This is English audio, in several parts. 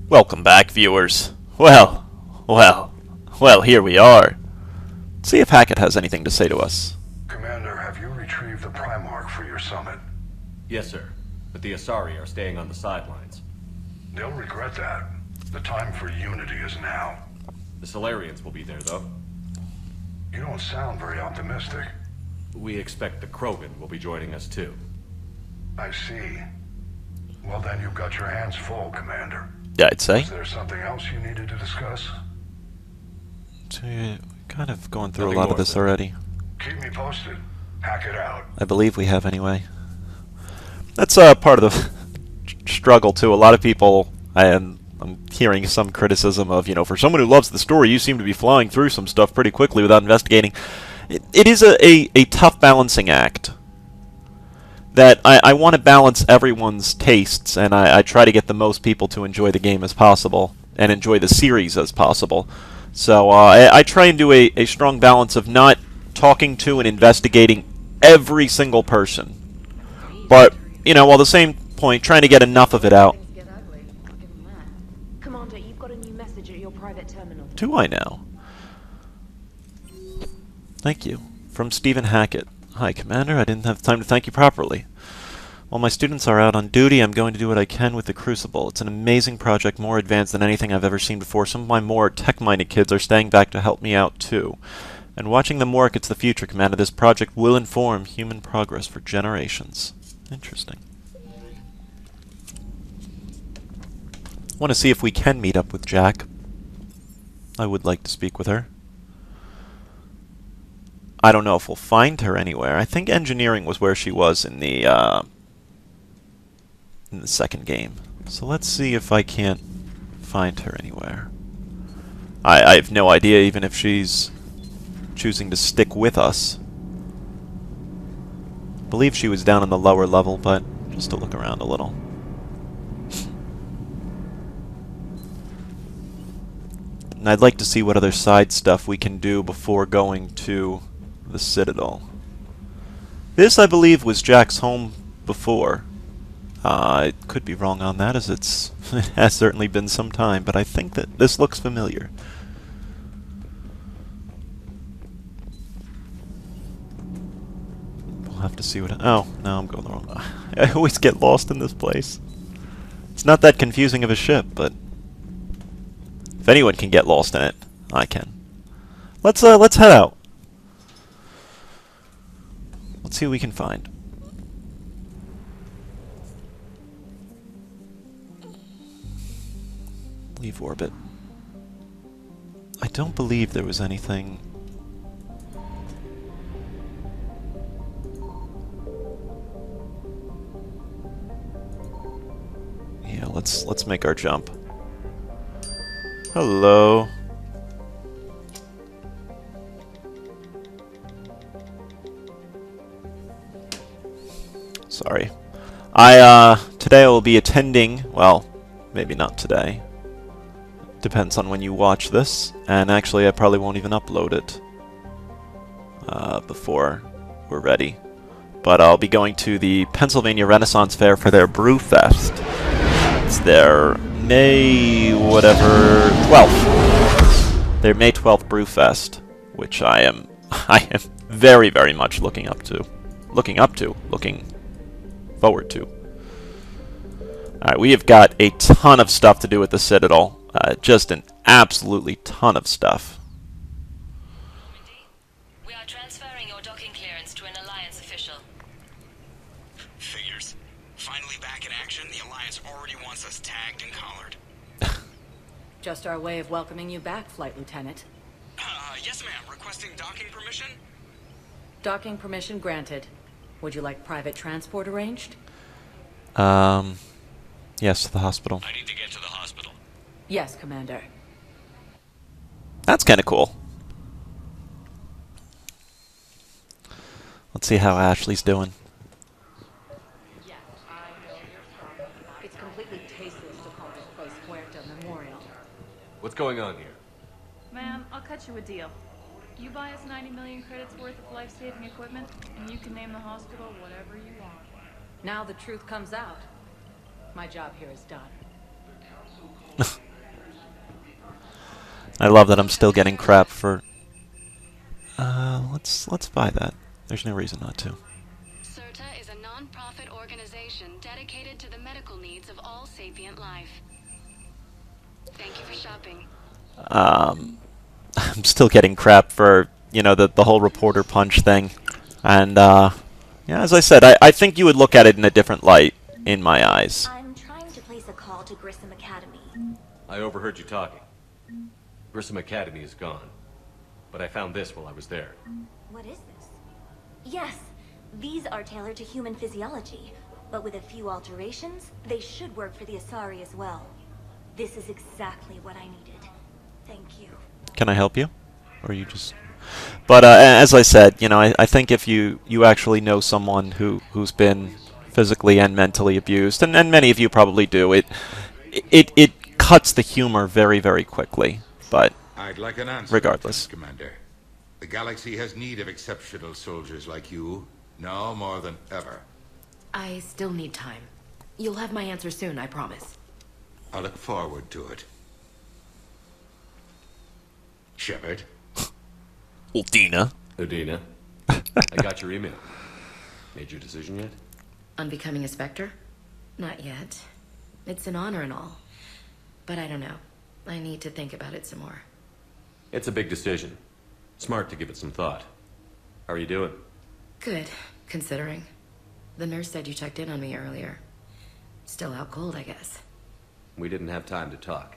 Welcome back, viewers. Well, here we are. Let's see if Hackett has anything to say to us. Commander, have you retrieved the Primarch for your summit? Yes, sir. But the Asari are staying on the sidelines. They'll regret that. The time for unity is now. The Solarians will be there, though. You don't sound very optimistic. We expect the Krogan will be joining us, too. I see. Well, then you've got your hands full, Commander. Yeah, I'd say. Is there something else you needed to discuss? We're kind of going through Nothing a lot more, of this sir. already. Keep me posted. Hack it out. I believe we have anyway. That's part of the struggle too. A lot of people, I'm hearing some criticism of, for someone who loves the story, you seem to be flying through some stuff pretty quickly without investigating. It is a tough balancing act. That I want to balance everyone's tastes, and I try to get the most people to enjoy the game as possible, and enjoy the series as possible. So I try and do a strong balance of not talking to and investigating every single person. But, while at the same point, trying to get enough of it out. Commander, you've got a new message at your private terminal. Do I now? Thank you. From Stephen Hackett. Hi, Commander. I didn't have time to thank you properly. While my students are out on duty, I'm going to do what I can with the Crucible. It's an amazing project, more advanced than anything I've ever seen before. Some of my more tech-minded kids are staying back to help me out, too. And watching them work, it's the future, Commander. This project will inform human progress for generations. Interesting. Want to see if we can meet up with Jack. I would like to speak with her. I don't know if we'll find her anywhere. I think engineering was where she was in the second game. So let's see if I can't find her anywhere. I have no idea even if she's choosing to stick with us. I believe she was down on the lower level, but just to look around a little. And I'd like to see what other side stuff we can do before going to the Citadel. This, I believe, was Jack's home before. I could be wrong on that, as it has certainly been some time, but I think that this looks familiar. We'll have to see what... Oh, no, I'm going the wrong... I always get lost in this place. It's not that confusing of a ship, but... if anyone can get lost in it, I can. Let's head out. Let's see what we can find. Leave orbit. I don't believe there was anything... Yeah, let's make our jump. Hello. Sorry. Today I will be attending, well, maybe not today. Depends on when you watch this, and actually I probably won't even upload it before we're ready. But I'll be going to the Pennsylvania Renaissance Fair for their Brew Fest. It's their May 12th. Their May 12th Brew Fest, which I am very, very much looking forward to. Alright, we have got a ton of stuff to do with the Citadel. Just an absolutely ton of stuff. Normandy, we are transferring your docking clearance to an Alliance official. Figures. Finally back in action, the Alliance already wants us tagged and collared. Just our way of welcoming you back, Flight Lieutenant. Yes ma'am, requesting docking permission? Docking permission granted. Would you like private transport arranged? Yes, to the hospital. I need to get to the hospital. Yes, Commander. That's kind of cool. Let's see how Ashley's doing. It's completely tasteless to call this place Puerto Memorial. What's going on here? Ma'am, I'll cut you a deal. You buy us 90 million credits worth of life-saving equipment, and you can name the hospital whatever you want. Now the truth comes out. My job here is done. I love that I'm still getting crap for... let's buy that. There's no reason not to. CERTA is a non-profit organization dedicated to the medical needs of all sapient life. Thank you for shopping. I'm still getting crap for, the whole reporter punch thing. And, yeah, as I said, I think you would look at it in a different light, in my eyes. I'm trying to place a call to Grissom Academy. I overheard you talking. Grissom Academy is gone. But I found this while I was there. What is this? Yes, these are tailored to human physiology, but with a few alterations, they should work for the Asari as well. This is exactly what I needed. Thank you. Can I help you? Or you just... But, as I said, I think if you actually know someone who's been physically and mentally abused, and many of you probably do, it cuts the humor very, very quickly. But I'd like an answer, regardless. Commander. The galaxy has need of exceptional soldiers like you, now more than ever. I still need time. You'll have my answer soon, I promise. I look forward to it. Shepard. Udina. Udina. I got your email. Made your decision yet? On becoming a Spectre? Not yet. It's an honor and all. But I don't know. I need to think about it some more. It's a big decision. Smart to give it some thought. How are you doing? Good, considering. The nurse said you checked in on me earlier. Still out cold, I guess. We didn't have time to talk.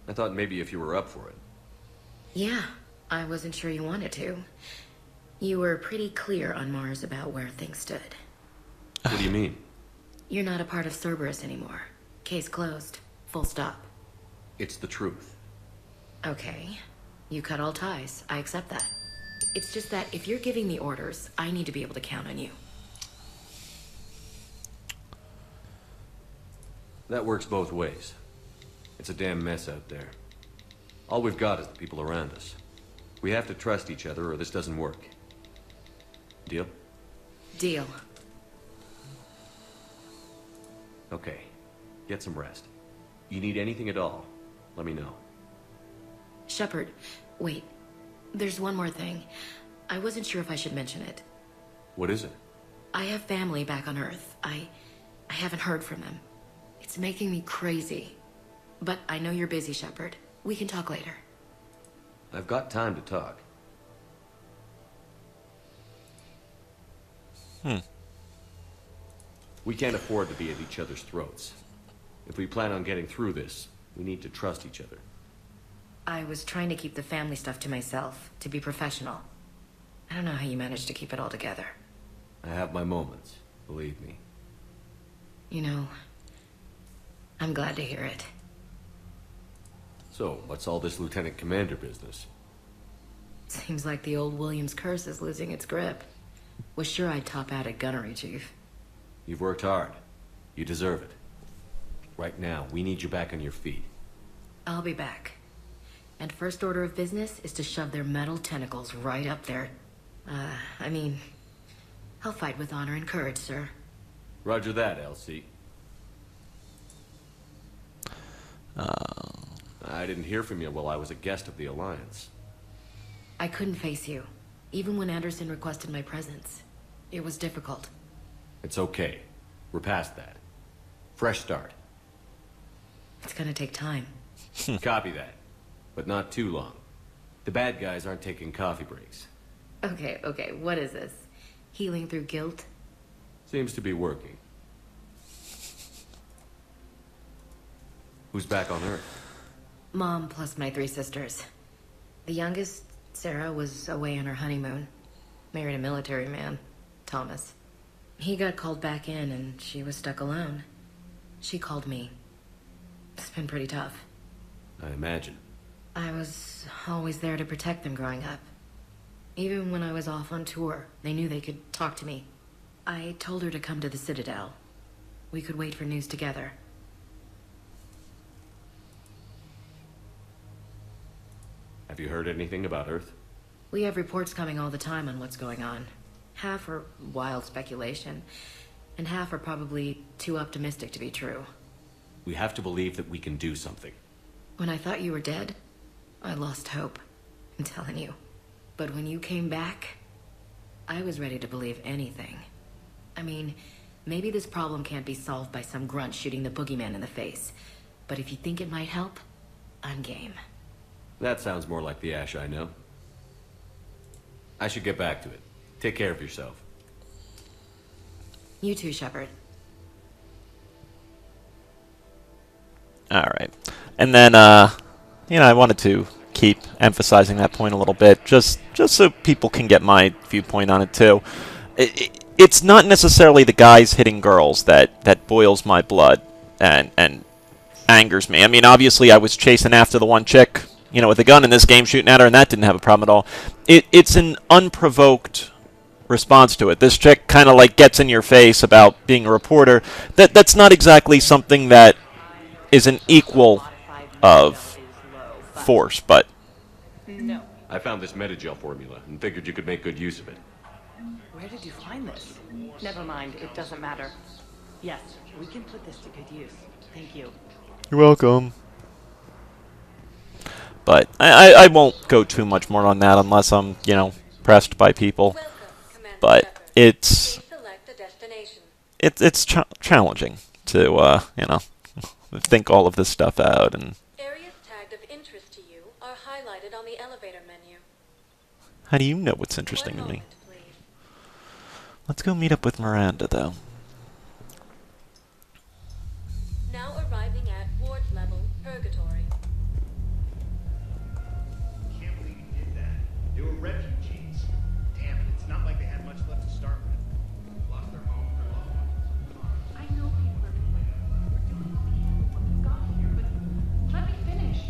I thought maybe if you were up for it. Yeah, I wasn't sure you wanted to. You were pretty clear on Mars about where things stood. What do you mean? You're not a part of Cerberus anymore. Case closed. Full stop. It's the truth. Okay. You cut all ties. I accept that. It's just that if you're giving me orders, I need to be able to count on you. That works both ways. It's a damn mess out there. All we've got is the people around us. We have to trust each other or this doesn't work. Deal? Deal. Okay. Get some rest. You need anything at all, let me know. Shepard, wait. There's one more thing. I wasn't sure if I should mention it. What is it? I have family back on Earth. I haven't heard from them. It's making me crazy. But I know you're busy, Shepard. We can talk later. I've got time to talk. We can't afford to be at each other's throats. If we plan on getting through this, we need to trust each other. I was trying to keep the family stuff to myself, to be professional. I don't know how you managed to keep it all together. I have my moments, believe me. You know, I'm glad to hear it. So, what's all this Lieutenant Commander business? Seems like the old Williams curse is losing its grip. Was sure I'd top out at gunnery, Chief. You've worked hard. You deserve it. Right now, we need you back on your feet. I'll be back. And first order of business is to shove their metal tentacles right up there. I'll fight with honor and courage, sir. Roger that, LC. I didn't hear from you while I was a guest of the Alliance. I couldn't face you, even when Anderson requested my presence. It was difficult. It's okay. We're past that. Fresh start. It's gonna take time. Copy that. But not too long. The bad guys aren't taking coffee breaks. Okay, what is this? Healing through guilt? Seems to be working. Who's back on Earth? Mom plus my 3 sisters. The youngest, Sarah, was away on her honeymoon. Married a military man, Thomas. He got called back in and she was stuck alone. She called me. It's been pretty tough. I imagine. I was always there to protect them growing up. Even when I was off on tour, they knew they could talk to me. I told her to come to the Citadel. We could wait for news together. Have you heard anything about Earth? We have reports coming all the time on what's going on. Half are wild speculation, and half are probably too optimistic to be true. We have to believe that we can do something. When I thought you were dead, I lost hope. I'm telling you. But when you came back, I was ready to believe anything. I mean, maybe this problem can't be solved by some grunt shooting the boogeyman in the face. But if you think it might help, I'm game. That sounds more like the Ash I know. I should get back to it. Take care of yourself. You too, Shepard. Alright. And then, you know, I wanted to keep emphasizing that point a little bit, just so people can get my viewpoint on it, too. It's not necessarily the guys hitting girls that boils my blood and angers me. I mean, obviously, I was chasing after the one chick, you know, with a gun in this game, shooting at her, and that didn't have a problem at all. It's an unprovoked response to it. This chick kind of, like, gets in your face about being a reporter. That's not exactly something that is an equal of force, but... No. I found this Metagel formula and figured you could make good use of it. Where did you find this? Never mind, it doesn't matter. Yes, we can put this to good use. Thank you. You're welcome. But I won't go too much more on that unless I'm, you know, pressed by people. But it's challenging to, you know, think all of this stuff out. And Areas tagged of interest to you are highlighted on the elevator menu. how do you know what's interesting to me? Let's go meet up with Miranda, though. Now arriving at ward level purgatory. Can't believe you did that. They were refugees. Damn it, it's not like they had much left to start with. Lost their home, their loved ones. I know people are complaining. We're doing what we can with what we've got here, but let me finish.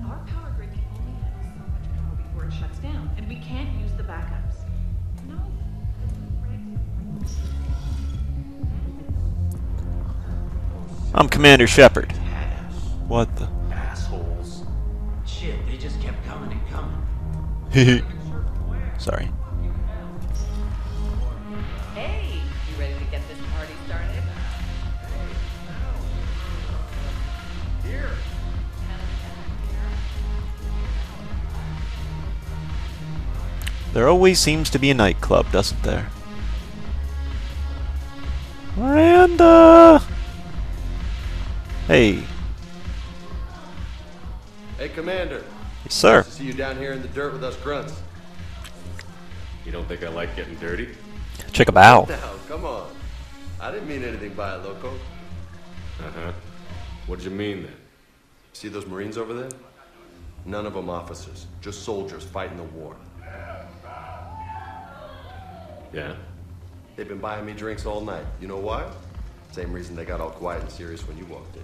Our power grid can only handle so much power before it shuts down, and we can't use the backups. No. I'm Commander Shepard. What the? Assholes. Shit, they just kept coming and coming. Sorry. Hey, you ready to get this party started? Here. There always seems to be a nightclub, doesn't there? Miranda! Hey. Hey, Commander. Yes, sir. Nice to see you down here in the dirt with us grunts. You don't think I like getting dirty? Check a bow. Now, come on. I didn't mean anything by it, loco. Uh-huh. What did you mean, then? See those Marines over there? None of them officers. Just soldiers fighting the war. Yeah? They've been buying me drinks all night. You know why? Same reason they got all quiet and serious when you walked in.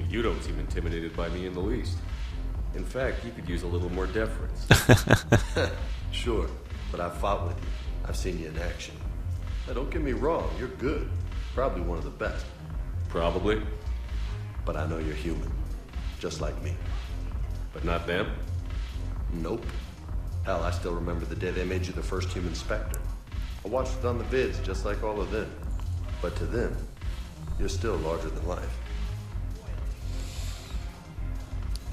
You don't seem intimidated by me in the least. In fact, you could use a little more deference. Sure, but I've fought with you. I've seen you in action. Now, don't get me wrong, you're good. Probably one of the best. Probably. But I know you're human. Just like me. But not them? Nope. Hell, I still remember the day they made you the first human Spectre. I watched it on the vids, just like all of them. But to them, you're still larger than life.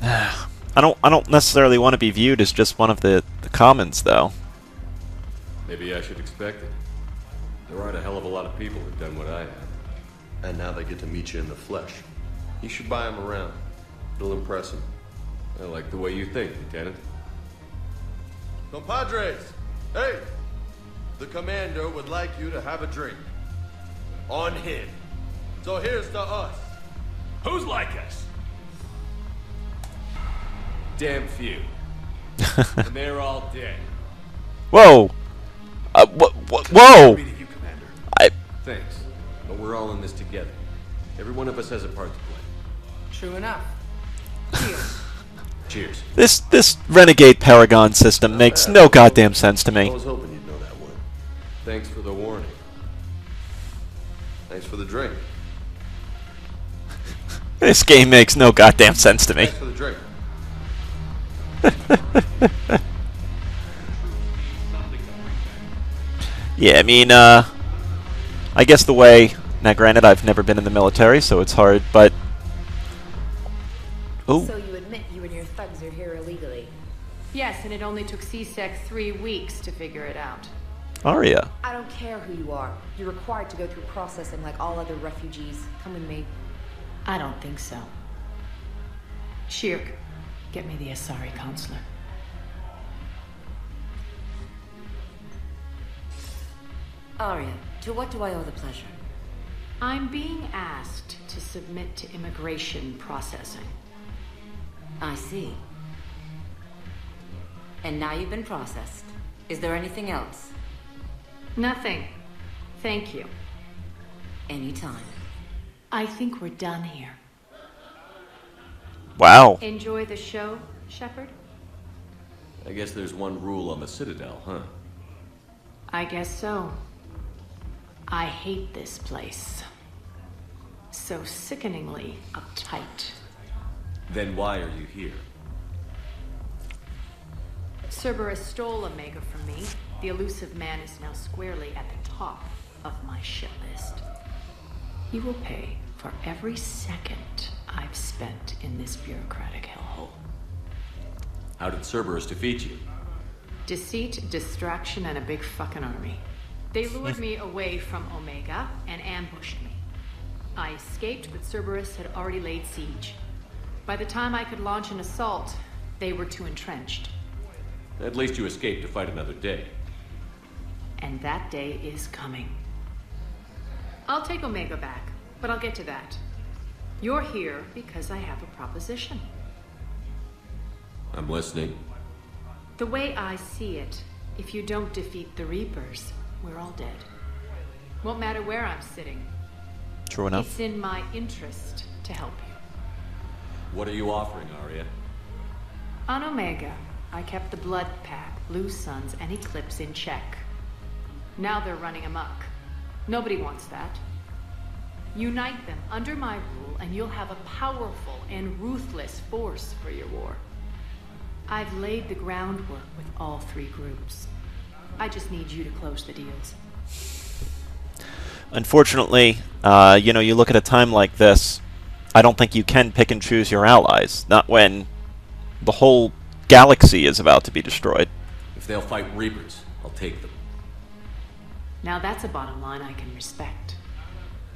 I don't necessarily want to be viewed as just one of the commons, though. Maybe I should expect it. There aren't a hell of a lot of people who've done what I have. And now they get to meet you in the flesh. You should buy them around. It'll impress them. I like the way you think, Lieutenant. Compadres! Hey! The commander would like you to have a drink. On him. So here's to us. Who's like us? Damn few. And they're all dead. Whoa! Whoa! Meeting you, Commander. Thanks. But we're all in this together. Every one of us has a part to play. True enough. Cheers. This Renegade Paragon system makes no goddamn sense to I me. was hoping you'd know that one. Thanks for the warning. Thanks for the drink. This game makes no goddamn sense to me. Thanks for the drink. Yeah, I mean, I guess the way... Now, granted, I've never been in the military, so it's hard, but... Oh. So you admit you and your thugs are here illegally? Yes, and it only took C-Sec 3 weeks to figure it out. Arya. I don't care who you are. You're required to go through processing like all other refugees. Come with me. I don't think so. Shirk, get me the Asari counselor. Arya, to what do I owe the pleasure? I'm being asked to submit to immigration processing. I see. And now you've been processed. Is there anything else? Nothing. Thank you. Anytime. I think we're done here. Wow. Enjoy the show, Shepard? I guess there's one rule on the Citadel, huh? I guess so. I hate this place. So sickeningly uptight. Then why are you here? Cerberus stole Omega from me. The elusive man is now squarely at the top of my shit list. He will pay for every second I've spent in this bureaucratic hellhole. How did Cerberus defeat you? Deceit, distraction, and a big fucking army. They lured me away from Omega and ambushed me. I escaped, but Cerberus had already laid siege. By the time I could launch an assault, they were too entrenched. At least you escaped to fight another day. And that day is coming. I'll take Omega back, but I'll get to that. You're here because I have a proposition. I'm listening. The way I see it, if you don't defeat the Reapers, we're all dead. Won't matter where I'm sitting. True enough. It's in my interest to help you. What are you offering, Arya? On Omega, I kept the Blood Pack, Blue Suns, and Eclipse in check. Now they're running amok. Nobody wants that. Unite them under my rule, and you'll have a powerful and ruthless force for your war. I've laid the groundwork with all three groups. I just need you to close the deals. Unfortunately, you look at a time like this, I don't think you can pick and choose your allies. Not when the whole galaxy is about to be destroyed. If they'll fight Reapers, I'll take them. Now that's a bottom line I can respect.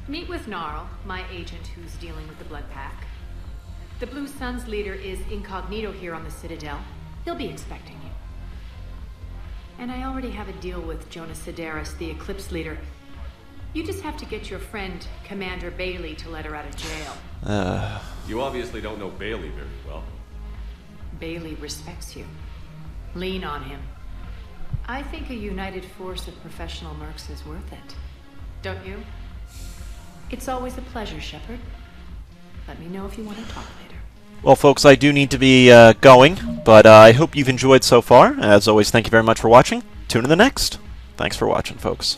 Meet with Gnarl, my agent who's dealing with the Blood Pack. The Blue Suns leader is incognito here on the Citadel. He'll be expecting you. And I already have a deal with Jonas Sidaris, the Eclipse leader. You just have to get your friend, Commander Bailey, to let her out of jail. You obviously don't know Bailey very well. Bailey respects you. Lean on him. I think a united force of professional mercs is worth it. Don't you? It's always a pleasure, Shepard. Let me know if you want to talk later. Well, folks, I do need to be going, but I hope you've enjoyed so far. As always, thank you very much for watching. Tune in the next. Thanks for watching, folks.